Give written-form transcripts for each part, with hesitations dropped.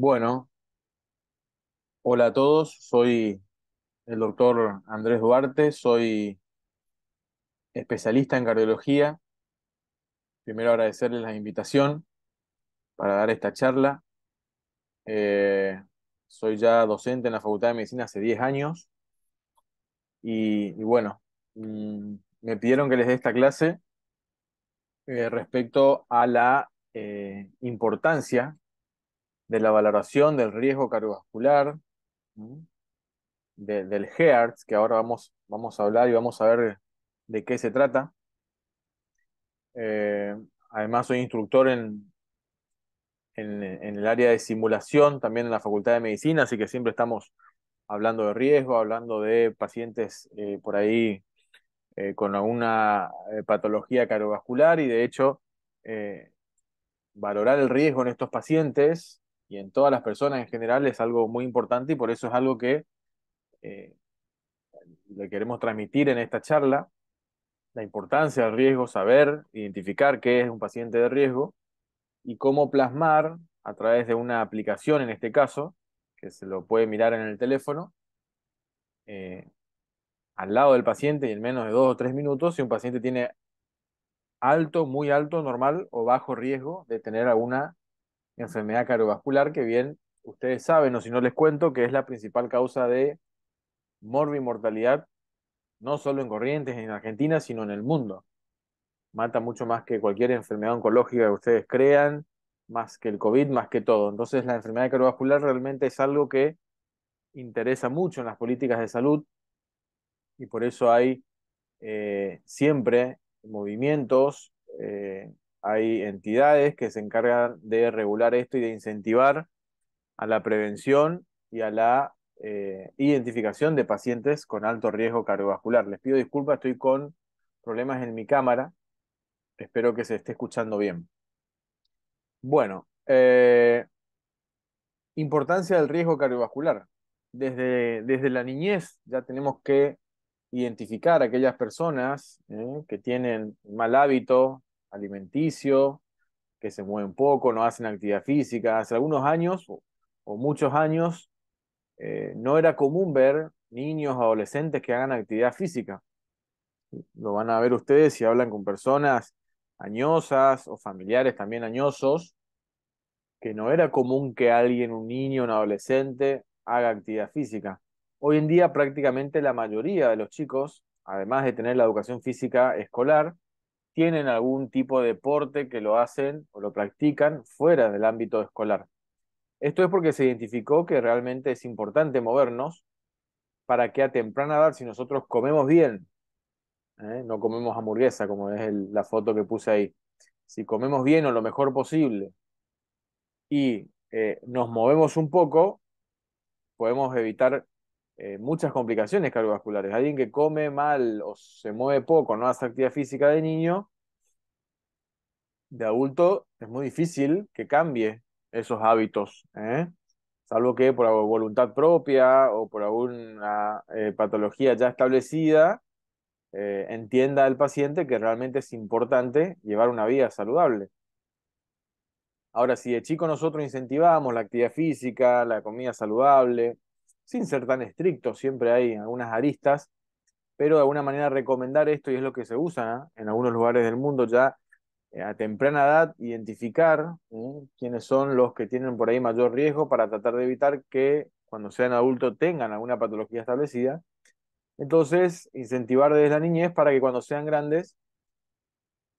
Bueno, hola a todos, soy el doctor Andrés Duarte, soy especialista en cardiología. Primero agradecerles la invitación para dar esta charla. Eh, Soy ya docente en la Facultad de Medicina hace 10 años y bueno, me pidieron que les dé esta clase respecto a la importancia de la valoración del riesgo cardiovascular, ¿m? Del HEARTS, que ahora vamos a hablar y vamos a ver de qué se trata. Eh, Además, soy instructor en el área de simulación, también en la Facultad de Medicina, así que siempre estamos hablando de riesgo, hablando de pacientes por ahí con alguna patología cardiovascular y de hecho eh, valorar el riesgo en estos pacientes y en todas las personas en general es algo muy importante y por eso es algo que eh, le queremos transmitir en esta charla, la importancia del riesgo, saber, identificar qué es un paciente de riesgo y cómo plasmar a través de una aplicación, en este caso, que se lo puede mirar en el teléfono, eh, al lado del paciente y en menos de 2 o 3 minutos, si un paciente tiene alto, muy alto, normal o bajo riesgo de tener alguna enfermedad cardiovascular, que bien ustedes saben, o si no les cuento, que es la principal causa de morbimortalidad, no solo en Corrientes, en Argentina, sino en el mundo. Mata mucho más que cualquier enfermedad oncológica que ustedes crean, más que el COVID, más que todo. Entonces, la enfermedad cardiovascular realmente es algo que interesa mucho en las políticas de salud y por eso hay siempre movimientos, hay entidades que se encargan de regular esto y de incentivar a la prevención y a la identificación de pacientes con alto riesgo cardiovascular. Les pido disculpas, estoy con problemas en mi cámara, espero que se esté escuchando bien. Bueno, importancia del riesgo cardiovascular. Desde la niñez ya tenemos que identificar a aquellas personas que tienen mal hábito alimenticio, que se mueven poco, no hacen actividad física. Hace algunos años o muchos años no era común ver niños o adolescentes que hagan actividad física. Lo van a ver ustedes si hablan con personas añosas o familiares también añosos que no era común que alguien, un niño, un adolescente, haga actividad física. Hoy en día prácticamente la mayoría de los chicos, además de tener la educación física escolar, tienen algún tipo de deporte que lo hacen o lo practican fuera del ámbito escolar. Esto es porque se identificó que realmente es importante movernos para que a temprana edad, si nosotros comemos bien, no comemos hamburguesa, como es la foto que puse ahí, si comemos bien o lo mejor posible y nos movemos un poco, podemos evitar muchas complicaciones cardiovasculares. Alguien que come mal o se mueve poco, no hace actividad física de niño, de adulto es muy difícil que cambie esos hábitos, salvo que por voluntad propia o por alguna patología ya establecida, entienda el paciente que realmente es importante llevar una vida saludable. Ahora, si de chico nosotros incentivamos la actividad física, la comida saludable, sin ser tan estrictos, siempre hay algunas aristas, pero de alguna manera recomendar esto, y es lo que se usa, en algunos lugares del mundo ya, a temprana edad, identificar quiénes son los que tienen por ahí mayor riesgo para tratar de evitar que cuando sean adultos tengan alguna patología establecida. Entonces, incentivar desde la niñez para que cuando sean grandes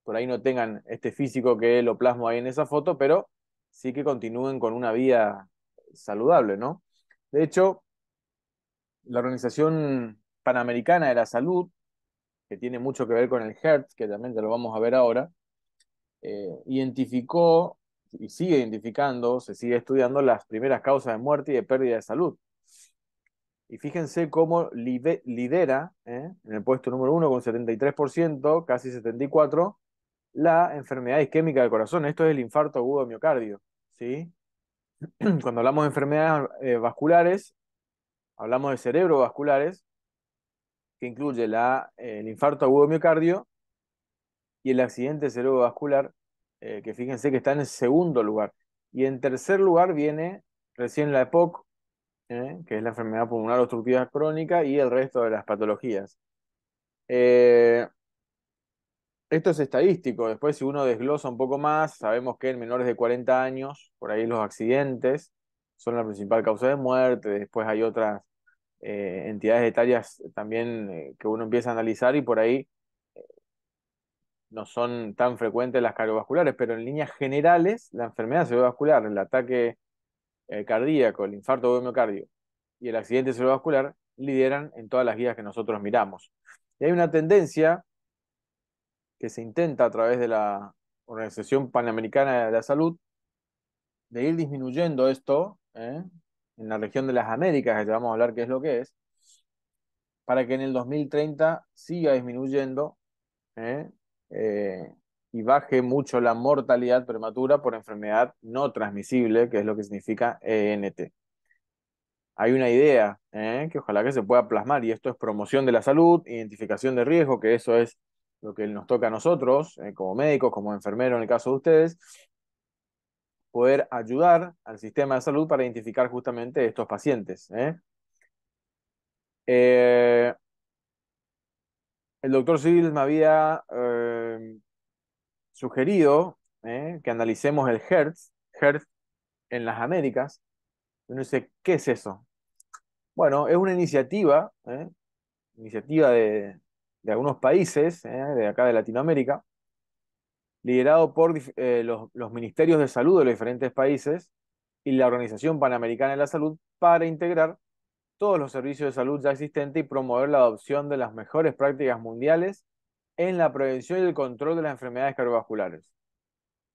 por ahí no tengan este físico que lo plasmo ahí en esa foto, pero sí que continúen con una vida saludable, ¿no? De hecho, la Organización Panamericana de la Salud, que tiene mucho que ver con el HERTS, que también te lo vamos a ver ahora, identificó y sigue identificando, se sigue estudiando las primeras causas de muerte y de pérdida de salud. Y fíjense cómo lidera en el puesto número uno con 73%, casi 74%, la enfermedad isquémica del corazón. Esto es el infarto agudo de miocardio, ¿sí? Cuando hablamos de enfermedades vasculares, hablamos de cerebrovasculares, que incluye el infarto agudo de miocardio y el accidente cerebrovascular, que fíjense que está en el segundo lugar. Y en tercer lugar viene recién la EPOC, que es la enfermedad pulmonar obstructiva crónica, y el resto de las patologías. Eh, Esto es estadístico. Después, si uno desglosa un poco más, sabemos que en menores de 40 años, por ahí los accidentes son la principal causa de muerte. Después hay otras entidades etarias también que uno empieza a analizar y por ahí no son tan frecuentes las cardiovasculares, pero en líneas generales, la enfermedad cerebrovascular, el ataque cardíaco, el infarto de miocardio y el accidente cerebrovascular lideran en todas las guías que nosotros miramos. Y hay una tendencia que se intenta a través de la Organización Panamericana de la Salud de ir disminuyendo esto en la región de las Américas, que ya vamos a hablar qué es lo que es, para que en el 2030 siga disminuyendo ¿eh? Eh, y baje mucho la mortalidad prematura por enfermedad no transmisible, que es lo que significa ENT. Hay una idea que ojalá que se pueda plasmar, y esto es promoción de la salud, identificación de riesgo, que eso es lo que nos toca a nosotros, como médicos, como enfermeros en el caso de ustedes, poder ayudar al sistema de salud para identificar justamente estos pacientes. Eh, el doctor Civil me había sugerido que analicemos el Hertz en las Américas. Uno dice, ¿qué es eso? Bueno, es una iniciativa de algunos países, de acá de Latinoamérica, liderado por los ministerios de salud de los diferentes países y la Organización Panamericana de la Salud para integrar todos los servicios de salud ya existentes y promover la adopción de las mejores prácticas mundiales en la prevención y el control de las enfermedades cardiovasculares.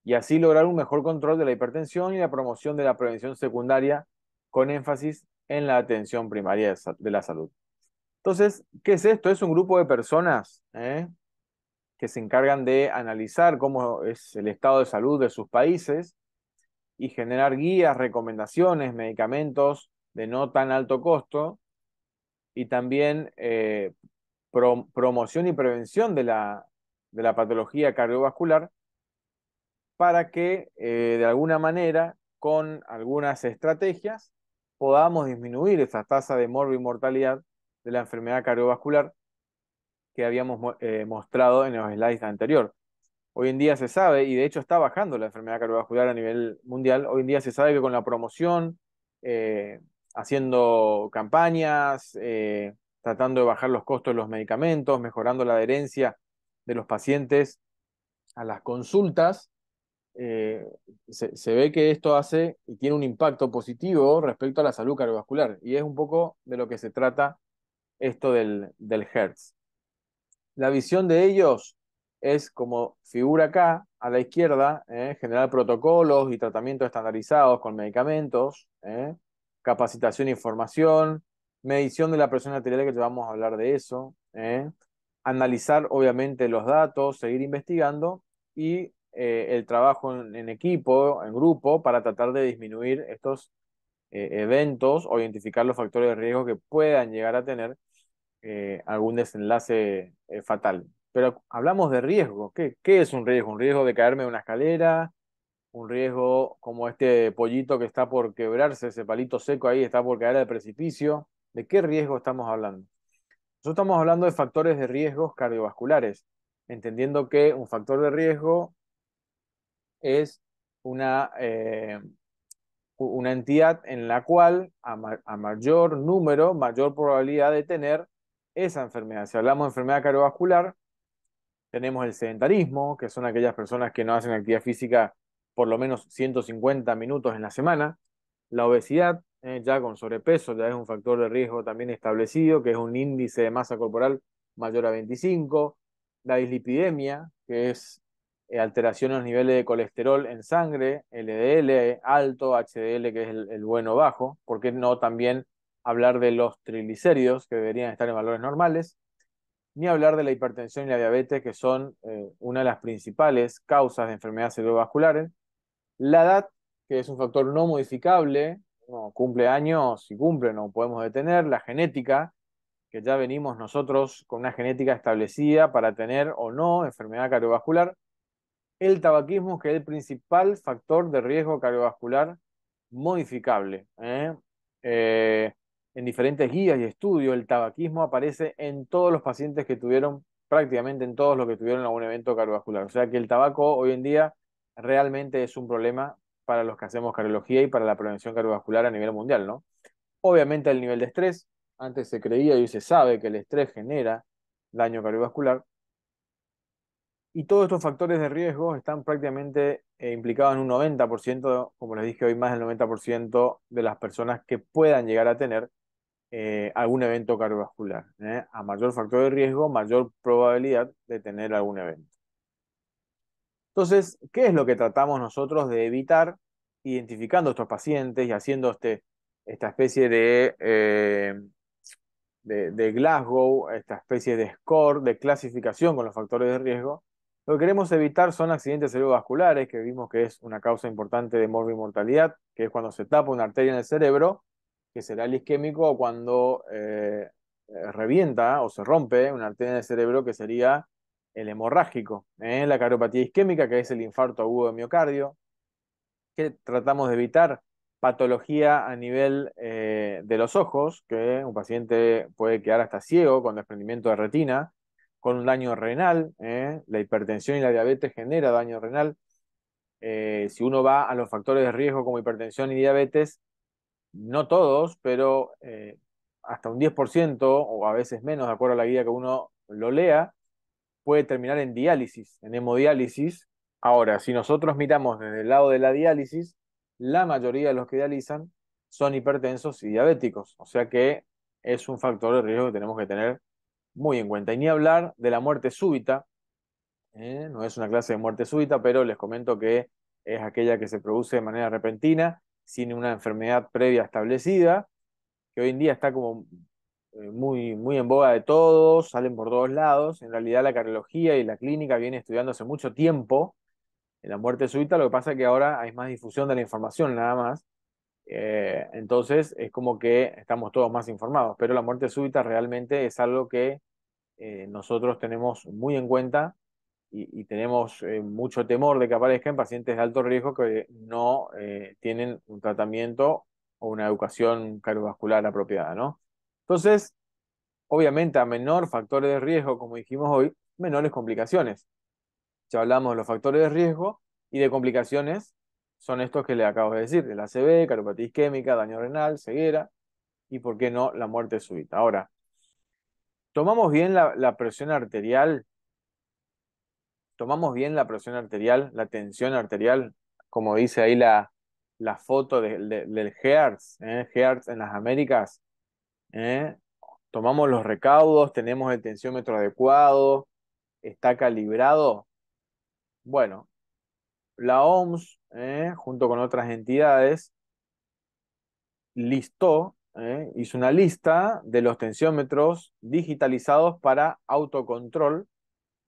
Y así lograr un mejor control de la hipertensión y la promoción de la prevención secundaria con énfasis en la atención primaria de la salud. Entonces, ¿qué es esto? Es un grupo de personas que se encargan de analizar cómo es el estado de salud de sus países y generar guías, recomendaciones, medicamentos de no tan alto costo y también promoción y prevención de la patología cardiovascular para que de alguna manera, con algunas estrategias, podamos disminuir esa tasa de mortalidad de la enfermedad cardiovascular que habíamos mostrado en los slides anteriores. Hoy en día se sabe, y de hecho está bajando la enfermedad cardiovascular a nivel mundial, hoy en día se sabe que con la promoción, haciendo campañas, tratando de bajar los costos de los medicamentos, mejorando la adherencia de los pacientes a las consultas, eh, se ve que esto hace y tiene un impacto positivo respecto a la salud cardiovascular. Y es un poco de lo que se trata esto del Hertz. La visión de ellos es como figura acá, a la izquierda, generar protocolos y tratamientos estandarizados con medicamentos, capacitación e información, medición de la presión arterial, que te vamos a hablar de eso, analizar obviamente los datos, seguir investigando y el trabajo en equipo, en grupo, para tratar de disminuir estos eventos o identificar los factores de riesgo que puedan llegar a tener algún desenlace fatal. Pero hablamos de riesgo. ¿Qué es un riesgo? ¿Un riesgo de caerme de una escalera? ¿Un riesgo como este pollito que está por quebrarse, ese palito seco ahí está por caer al precipicio? ¿De qué riesgo estamos hablando? Nosotros estamos hablando de factores de riesgos cardiovasculares, entendiendo que un factor de riesgo es una entidad en la cual a mayor número, mayor probabilidad de tener esa enfermedad. Si hablamos de enfermedad cardiovascular, tenemos el sedentarismo, que son aquellas personas que no hacen actividad física por lo menos 150 minutos en la semana. La obesidad, ya con sobrepeso, ya es un factor de riesgo también establecido, que es un índice de masa corporal mayor a 25. La dislipidemia, que es alteración en los niveles de colesterol en sangre, LDL alto, HDL, que es el bueno bajo. ¿Por qué no también hablar de los triglicéridos, que deberían estar en valores normales? Ni hablar de la hipertensión y la diabetes, que son una de las principales causas de enfermedades cerebrovasculares. La edad, que es un factor no modificable, no cumple años, si cumple, no podemos detener. La genética, que ya venimos nosotros con una genética establecida para tener o no enfermedad cardiovascular. El tabaquismo, que es el principal factor de riesgo cardiovascular modificable. Eh, en diferentes guías y estudios, el tabaquismo aparece en todos los pacientes que tuvieron, prácticamente en todos los que tuvieron algún evento cardiovascular. O sea que el tabaco hoy en día realmente es un problema para los que hacemos cardiología y para la prevención cardiovascular a nivel mundial, ¿no? Obviamente el nivel de estrés, antes se creía y hoy se sabe que el estrés genera daño cardiovascular, y todos estos factores de riesgo están prácticamente implicados en un 90%, como les dije hoy, más del 90% de las personas que puedan llegar a tener algún evento cardiovascular. A mayor factor de riesgo, mayor probabilidad de tener algún evento. Entonces, ¿qué es lo que tratamos nosotros de evitar identificando estos pacientes y haciendo esta especie de Glasgow, esta especie de score, de clasificación con los factores de riesgo? Lo que queremos evitar son accidentes cerebrovasculares, que vimos que es una causa importante de morbi-mortalidad, que es cuando se tapa una arteria en el cerebro, que será el isquémico, o cuando revienta o se rompe una arteria en el cerebro, que sería el hemorrágico. La cardiopatía isquémica, que es el infarto agudo de miocardio. Que tratamos de evitar? Patología a nivel de los ojos, que un paciente puede quedar hasta ciego con desprendimiento de retina, con un daño renal. La hipertensión y la diabetes genera daño renal. Si uno va a los factores de riesgo como hipertensión y diabetes, no todos, pero hasta un 10% o a veces menos, de acuerdo a la guía que uno lo lea, puede terminar en diálisis, en hemodiálisis. Ahora, si nosotros miramos desde el lado de la diálisis, la mayoría de los que dializan son hipertensos y diabéticos, o sea que es un factor de riesgo que tenemos que tener muy en cuenta. Y ni hablar de la muerte súbita, no es una clase de muerte súbita, pero les comento que es aquella que se produce de manera repentina, sin una enfermedad previa establecida, que hoy en día está como muy en boga de todos, salen por todos lados. En realidad la cardiología y la clínica viene estudiando hace mucho tiempo en la muerte súbita, lo que pasa es que ahora hay más difusión de la información nada más. Entonces es como que estamos todos más informados, pero la muerte súbita realmente es algo que nosotros tenemos muy en cuenta y tenemos mucho temor de que aparezca en pacientes de alto riesgo que no tienen un tratamiento o una educación cardiovascular apropiada, ¿no? Entonces, obviamente, a menor factores de riesgo, como dijimos hoy, menores complicaciones. Ya hablamos de los factores de riesgo y de complicaciones, son estos que le acabo de decir: el ACV, cardiopatía isquémica, daño renal, ceguera y, ¿por qué no?, la muerte súbita. Ahora, tomamos bien la presión arterial, la tensión arterial, como dice ahí la foto del Hertz, Hertz en las Américas. ¿eh? Tomamos los recaudos, tenemos el tensiómetro adecuado, está calibrado. Bueno, la OMS, junto con otras entidades, hizo una lista de los tensiómetros digitalizados para autocontrol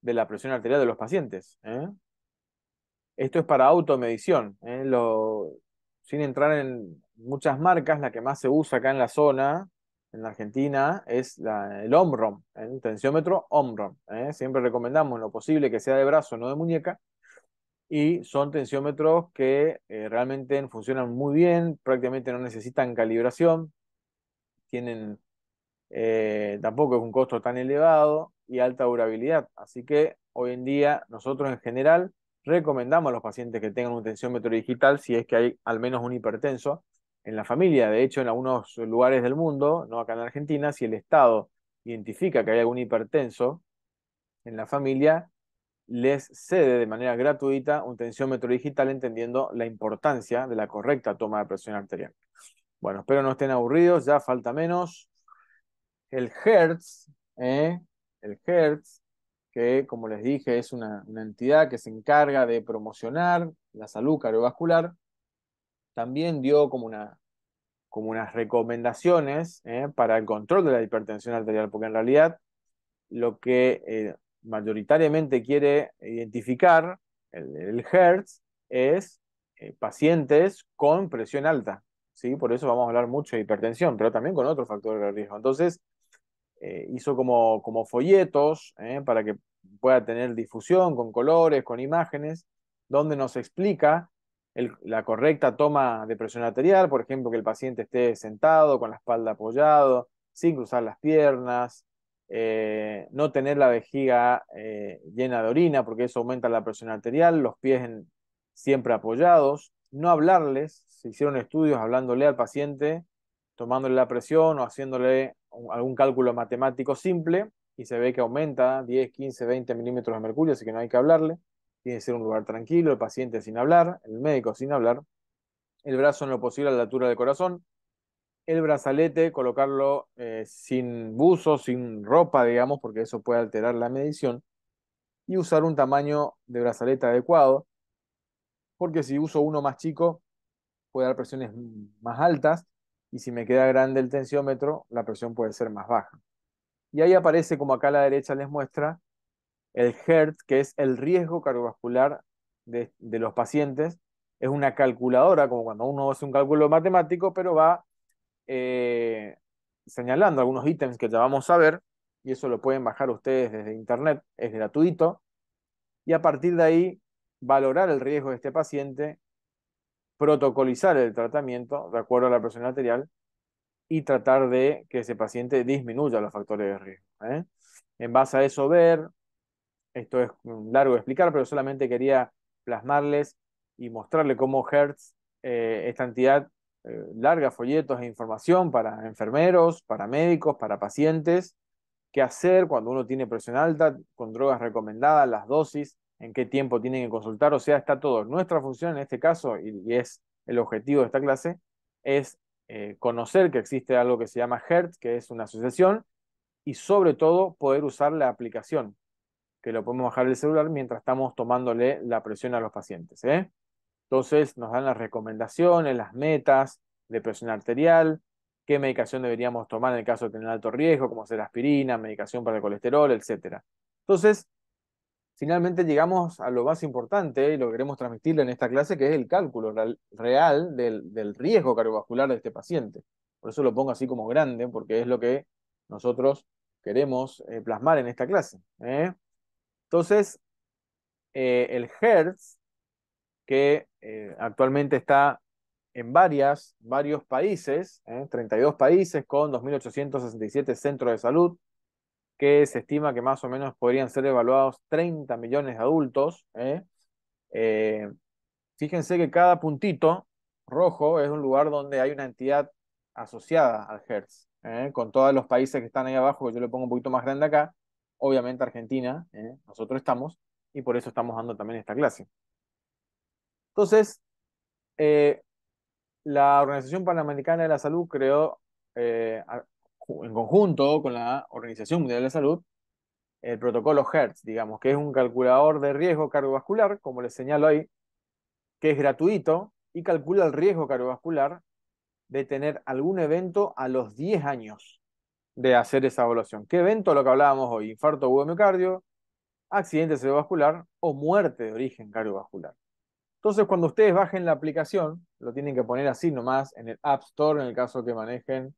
de la presión arterial de los pacientes. Esto es para automedición. Sin entrar en muchas marcas, la que más se usa acá en la zona, en la Argentina, es el Omron, el tensiómetro Omron. Siempre recomendamos en lo posible que sea de brazo, no de muñeca, y son tensiómetros que realmente funcionan muy bien, prácticamente no necesitan calibración, tienen tampoco es un costo tan elevado y alta durabilidad. Así que hoy en día nosotros en general recomendamos a los pacientes que tengan un tensiómetro digital si es que hay al menos un hipertenso en la familia. De hecho, en algunos lugares del mundo, no acá en Argentina, si el Estado identifica que hay algún hipertenso en la familia, les cede de manera gratuita un tensiómetro digital, entendiendo la importancia de la correcta toma de presión arterial. Bueno, espero no estén aburridos, ya falta menos. El Hertz, el Hertz, que como les dije es una entidad que se encarga de promocionar la salud cardiovascular, también dio como unas recomendaciones para el control de la hipertensión arterial, porque en realidad lo que mayoritariamente quiere identificar el Hertz es pacientes con presión alta, ¿sí? Por eso vamos a hablar mucho de hipertensión, pero también con otros factores de riesgo. Entonces, hizo como folletos para que pueda tener difusión con colores, con imágenes, donde nos explica la correcta toma de presión arterial, por ejemplo, que el paciente esté sentado con la espalda apoyado, sin cruzar las piernas, no tener la vejiga llena de orina, porque eso aumenta la presión arterial, los pies siempre apoyados, no hablarles, se hicieron estudios hablándole al paciente, tomándole la presión o haciéndole algún cálculo matemático simple, y se ve que aumenta 10, 15, 20 milímetros de mercurio, así que no hay que hablarle. Tiene que ser un lugar tranquilo, el paciente sin hablar, el médico sin hablar, el brazo en lo posible a la altura del corazón, el brazalete, colocarlo sin buzo, sin ropa, digamos, porque eso puede alterar la medición, y usar un tamaño de brazalete adecuado, porque si uso uno más chico, puede dar presiones más altas, y si me queda grande el tensiómetro, la presión puede ser más baja. Y ahí aparece, como acá a la derecha les muestra, el Hertz, que es el riesgo cardiovascular de los pacientes. Es una calculadora, como cuando uno hace un cálculo matemático, pero va eh, señalando algunos ítems que ya vamos a ver, y eso lo pueden bajar ustedes desde internet, es gratuito, y a partir de ahí valorar el riesgo de este paciente, protocolizar el tratamiento de acuerdo a la presión arterial y tratar de que ese paciente disminuya los factores de riesgo. En base a eso ver, esto es largo de explicar, pero solamente quería plasmarles y mostrarle cómo Hertz, esta entidad, larga folletos e información para enfermeros, para médicos, para pacientes, qué hacer cuando uno tiene presión alta, con drogas recomendadas, las dosis, en qué tiempo tienen que consultar, o sea, está todo. Nuestra función en este caso, y es el objetivo de esta clase, es conocer que existe algo que se llama Hertz, que es una asociación, y sobre todo poder usar la aplicación, que lo podemos bajar del celular mientras estamos tomándole la presión a los pacientes. Entonces nos dan las recomendaciones, las metas de presión arterial, qué medicación deberíamos tomar en el caso de tener alto riesgo, como hacer aspirina, medicación para el colesterol, etcétera. Entonces, finalmente llegamos a lo más importante y lo que queremos transmitirle en esta clase, que es el cálculo real del riesgo cardiovascular de este paciente. Por eso lo pongo así como grande, porque es lo que nosotros queremos plasmar en esta clase. Entonces, el Hertz, que actualmente está en varios países, 32 países con 2.867 centros de salud, que se estima que más o menos podrían ser evaluados 30 millones de adultos. Eh, Fíjense que cada puntito rojo es un lugar donde hay una entidad asociada al Hertz, con todos los países que están ahí abajo, que yo le pongo un poquito más grande acá, obviamente Argentina, nosotros estamos, y por eso estamos dando también esta clase. Entonces, eh, la Organización Panamericana de la Salud creó, en conjunto con la Organización Mundial de la Salud, el protocolo Hertz, digamos, que es un calculador de riesgo cardiovascular, como les señalo ahí, que es gratuito y calcula el riesgo cardiovascular de tener algún evento a los 10 años de hacer esa evaluación. ¿Qué evento? Lo que hablábamos hoy: infarto agudo de miocardio, accidente cerebrovascular o muerte de origen cardiovascular. Entonces, cuando ustedes bajen la aplicación, lo tienen que poner así nomás en el App Store, en el caso que manejen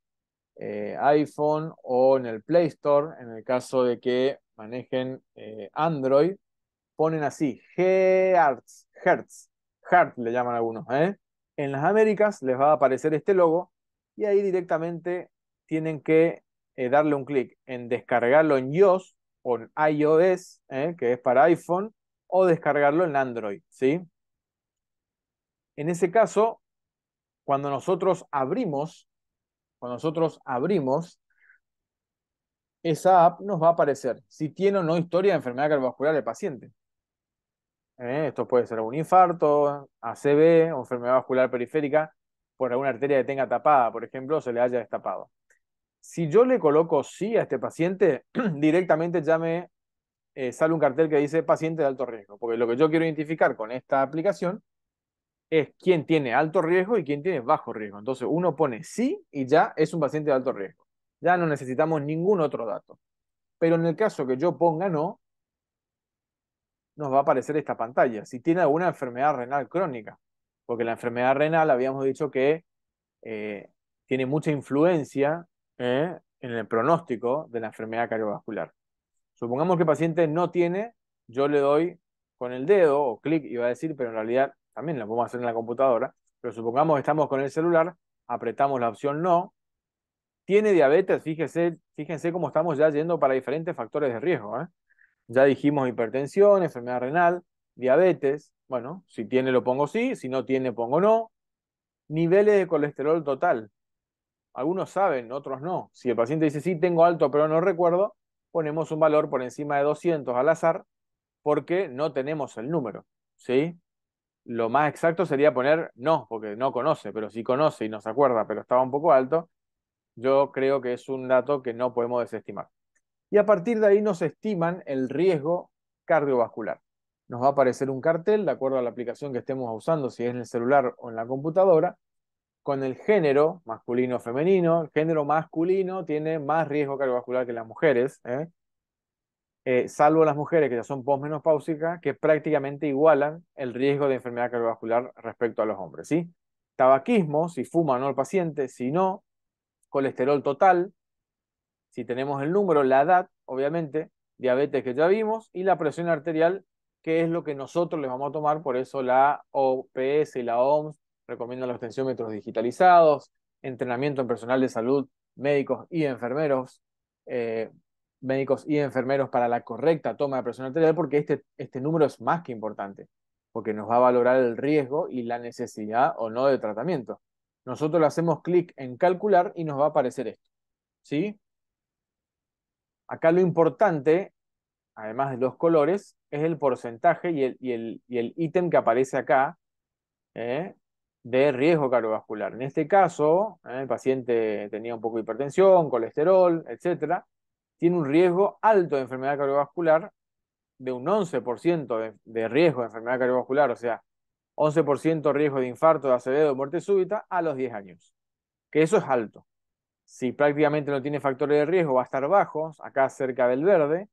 iPhone, o en el Play Store, en el caso de que manejen Android, ponen así, Hertz le llaman algunos. En las Américas les va a aparecer este logo, y ahí directamente tienen que darle un clic en descargarlo en iOS o en iOS, que es para iPhone, o descargarlo en Android, ¿sí? En ese caso, cuando nosotros abrimos, esa app nos va a aparecer si tiene o no historia de enfermedad cardiovascular del paciente. Esto puede ser un infarto, ACV o enfermedad vascular periférica por alguna arteria que tenga tapada, por ejemplo, se le haya destapado. Si yo le coloco sí a este paciente, directamente ya me sale un cartel que dice paciente de alto riesgo, porque lo que yo quiero identificar con esta aplicación es quién tiene alto riesgo y quién tiene bajo riesgo. Entonces uno pone sí y ya es un paciente de alto riesgo. Ya no necesitamos ningún otro dato. Pero en el caso que yo ponga no, nos va a aparecer esta pantalla. Si tiene alguna enfermedad renal crónica, porque la enfermedad renal habíamos dicho que eh, tiene mucha influencia en el pronóstico de la enfermedad cardiovascular. Supongamos que el paciente no tiene, yo le doy con el dedo o clic, iba a decir, pero en realidad también lo podemos hacer en la computadora, pero supongamos que estamos con el celular, apretamos la opción no. Tiene diabetes, fíjense cómo estamos ya yendo para diferentes factores de riesgo, ¿eh? Ya dijimos hipertensión, enfermedad renal, diabetes. Bueno, si tiene lo pongo sí, si no tiene pongo no. Niveles de colesterol total. Algunos saben, otros no. Si el paciente dice sí, tengo alto, pero no recuerdo, ponemos un valor por encima de 200 al azar porque no tenemos el número, ¿sí? Lo más exacto sería poner no, porque no conoce, pero si conoce y no se acuerda, pero estaba un poco alto, yo creo que es un dato que no podemos desestimar. Y a partir de ahí nos estiman el riesgo cardiovascular. Nos va a aparecer un cartel, de acuerdo a la aplicación que estemos usando, si es en el celular o en la computadora, con el género masculino o femenino. El género masculino tiene más riesgo cardiovascular que las mujeres, salvo las mujeres que ya son posmenopáusicas, que prácticamente igualan el riesgo de enfermedad cardiovascular respecto a los hombres, ¿sí? Tabaquismo, si fuma o no el paciente, si no, colesterol total, si tenemos el número, la edad, obviamente, diabetes que ya vimos, y la presión arterial, que es lo que nosotros les vamos a tomar, por eso la OPS y la OMS recomiendan los tensiómetros digitalizados, entrenamiento en personal de salud, médicos y enfermeros, eh, médicos y enfermeros para la correcta toma de presión arterial, porque este número es más que importante, porque nos va a valorar el riesgo y la necesidad o no de tratamiento. Nosotros le hacemos clic en calcular y nos va a aparecer esto, ¿sí? Acá lo importante, además de los colores, es el porcentaje y el ítem que aparece acá, ¿eh? De riesgo cardiovascular. En este caso, el paciente tenía un poco de hipertensión, colesterol, etcétera. Tiene un riesgo alto de enfermedad cardiovascular de un 11% de riesgo de enfermedad cardiovascular, o sea, 11% riesgo de infarto, de ACV, de muerte súbita a los 10 años. Que eso es alto. Si prácticamente no tiene factores de riesgo, va a estar bajo, acá cerca del verde,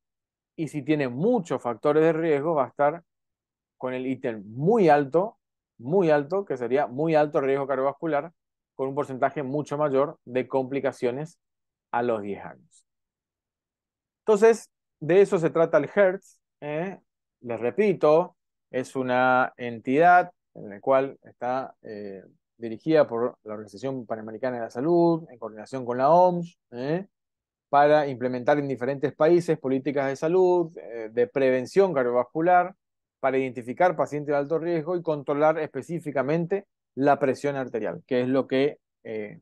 y si tiene muchos factores de riesgo, va a estar con el ítem muy alto, que sería muy alto riesgo cardiovascular, con un porcentaje mucho mayor de complicaciones a los 10 años. Entonces, de eso se trata el Hertz. Les repito, es una entidad en la cual está dirigida por la Organización Panamericana de la Salud, en coordinación con la OMS, para implementar en diferentes países políticas de salud, de prevención cardiovascular, para identificar pacientes de alto riesgo y controlar específicamente la presión arterial, que es lo que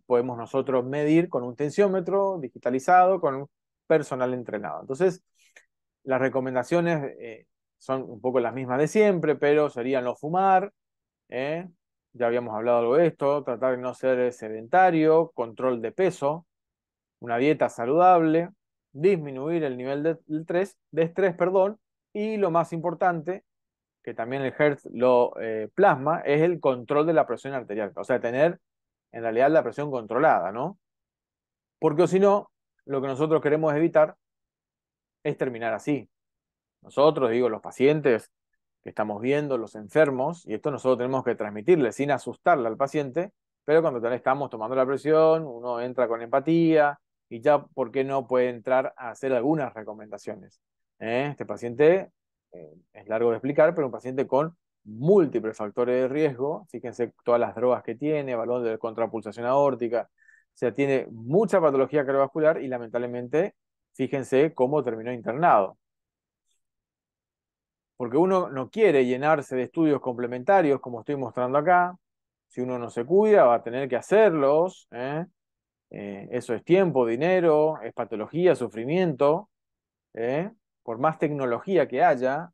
podemos nosotros medir con un tensiómetro digitalizado, con un personal entrenado. Entonces, las recomendaciones son un poco las mismas de siempre, pero serían no fumar, ¿eh? Ya habíamos hablado algo de esto, tratar de no ser sedentario, control de peso, una dieta saludable, disminuir el nivel de estrés, perdón, y lo más importante, que también el Hertz lo plasma, es el control de la presión arterial, o sea, tener en realidad la presión controlada, ¿no? Porque si no, lo que nosotros queremos evitar es terminar así. Nosotros, digo, los pacientes que estamos viendo, los enfermos, y esto nosotros tenemos que transmitirle sin asustarle al paciente, pero cuando estamos tomando la presión, uno entra con empatía y ya, ¿por qué no puede entrar a hacer algunas recomendaciones? Este paciente, es largo de explicar, pero un paciente con múltiples factores de riesgo, fíjense todas las drogas que tiene, balón de contrapulsación aórtica, o sea, tiene mucha patología cardiovascular y lamentablemente, fíjense cómo terminó internado porque uno no quiere llenarse de estudios complementarios, como estoy mostrando acá. Si uno no se cuida, va a tener que hacerlos. Eso es tiempo, dinero, es patología, sufrimiento. ¿eh? Por más tecnología que haya,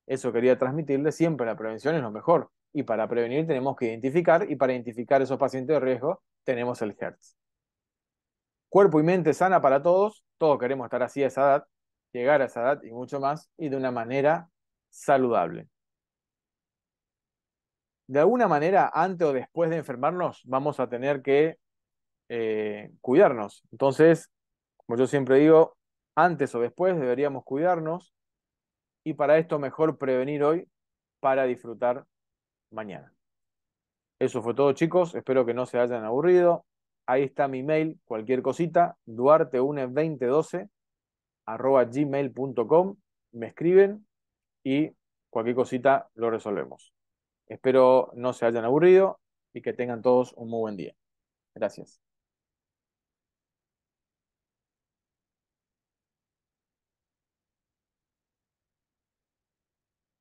eso quería transmitirle, siempre la prevención es lo mejor. Y para prevenir tenemos que identificar, y para identificar esos pacientes de riesgo tenemos el Hertz. Cuerpo y mente sana para todos queremos estar así a esa edad, llegar a esa edad y mucho más, y de una manera saludable. De alguna manera, antes o después de enfermarnos, vamos a tener que cuidarnos. Entonces, como yo siempre digo, antes o después deberíamos cuidarnos y para esto mejor prevenir hoy para disfrutar mañana. Eso fue todo, chicos. Espero que no se hayan aburrido. Ahí está mi mail, cualquier cosita, duarteune2012 @gmail.com. Me escriben y cualquier cosita lo resolvemos. Espero no se hayan aburrido y que tengan todos un muy buen día. Gracias.